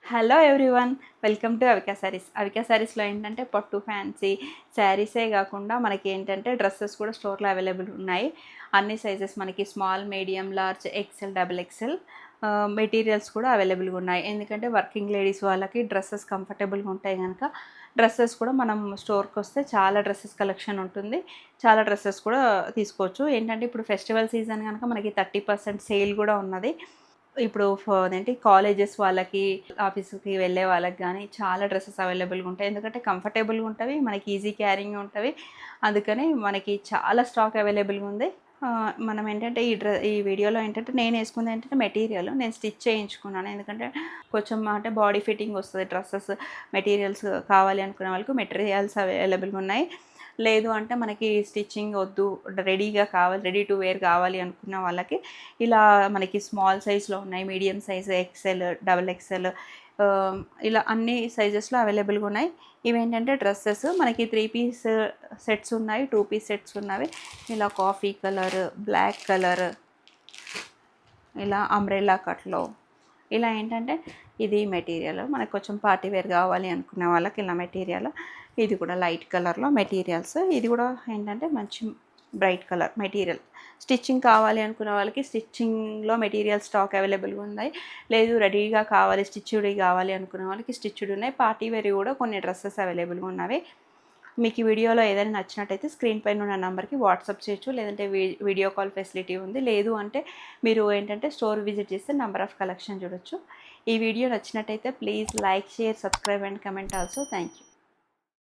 Hello everyone, welcome to Avika saris. Avika శారీస్లో ఏంటంటే పట్టు ఫ్యాన్సీ శారీసే కాకుండా మనకి ఏంటంటే డ్రెస్సెస్ కూడా స్టోర్లో అవైలబుల్ ఉన్నాయి. అన్ని సైజెస్ మనకి small, medium, large, XL, double XL materials కూడా అవైలబుల్గా ఉన్నాయి. ఎందుకంటే వర్కింగ్ లేడీస్ వాళ్ళకి డ్రెస్సెస్ కంఫర్టబుల్గా ఉంటాయి కనుక డ్రెస్సెస్ కూడా మనం స్టోర్కి వస్తే చాలా డ్రెస్సెస్ కలెక్షన్ ఉంటుంది. చాలా డ్రెస్సెస్ కూడా తీసుకోవచ్చు. ఏంటంటే ఇప్పుడు ఫెస్టివల్ సీజన్ కనుక మనకి 30% సేల్ కూడా ఉన్నది. ఇప్పుడు అదేంటి కాలేజెస్ వాళ్ళకి, ఆఫీస్‌కి వెళ్ళే వాళ్ళకి గానీ చాలా డ్రెసెస్ అవైలబుల్‌గా ఉంటాయి. ఎందుకంటే కంఫర్టబుల్‌గా ఉంటవి. మనకి ఈజీ క్యారింగ్ ఉంటవి. అందుకని మనకి చాలా స్టాక్ అవైలబుల్‌గా ఉంది. మనం ఏంటంటే ఈ వీడియోలో ఏంటంటే నేనేసుకుంది ఏంటంటే మెటీరియల్ నేను స్టిచ్ చేయించుకున్నాను. ఎందుకంటే కొంచెం అంటే బాడీ ఫిట్టింగ్ వస్తది. డ్రెసెస్ మెటీరియల్స్ కావాలి అనుకునే వాళ్ళకి మెటీరియల్స్ అవైలబుల్‌గా ఉన్నాయి. లేదు అంటే మనకి స్టిచ్చింగ్ వద్దు, రెడీగా కావాలి, రెడీ టు వేర్ కావాలి అనుకున్న వాళ్ళకి ఇలా మనకి స్మాల్ సైజ్లో ఉన్నాయి, medium size, XL, double XL, ఇలా అన్ని సైజెస్లో అవైలబుల్గా ఉన్నాయి. ఇవేంటంటే డ్రెస్సెస్ మనకి 3 పీస్ సెట్స్ ఉన్నాయి, 2 పీస్ సెట్స్ ఉన్నవి. ఇలా కాఫీ కలర్, బ్లాక్ కలర్, ఇలా అంబ్రెల్లా కట్లో, ఇలా ఏంటంటే ఇది మెటీరియల్ మనకు కొంచెం పార్టీ వేర్ కావాలి అనుకునే వాళ్ళకి ఇలా మెటీరియల్. ఇది కూడా లైట్ కలర్లో మెటీరియల్స్. ఇది కూడా ఏంటంటే మంచి బ్రైట్ కలర్ మెటీరియల్. స్టిచ్చింగ్ కావాలి అనుకునే వాళ్ళకి స్టిచ్చింగ్లో మెటీరియల్ స్టాక్ అవైలబుల్గా ఉన్నాయి. లేదు రెడీగా కావాలి, స్టిచ్డ్ కావాలి అనుకునే వాళ్ళకి స్టిచ్డ్ ఉన్నాయి. పార్టీ వేర్ కూడా కొన్ని డ్రెస్సెస్ అవైలబుల్గా ఉన్నవి. మీకు ఈ వీడియోలో ఏదైనా నచ్చినట్టయితే స్క్రీన్ పైన ఉన్న నెంబర్కి వాట్సాప్ చేయొచ్చు, లేదంటే వీడియో కాల్ ఫెసిలిటీ ఉంది. లేదు అంటే మీరు ఏంటంటే స్టోర్ విజిట్ చేస్తే నెంబర్ ఆఫ్ కలెక్షన్ చూడొచ్చు. ఈ వీడియో నచ్చినట్టయితే please like, share, subscribe and comment also. Thank you.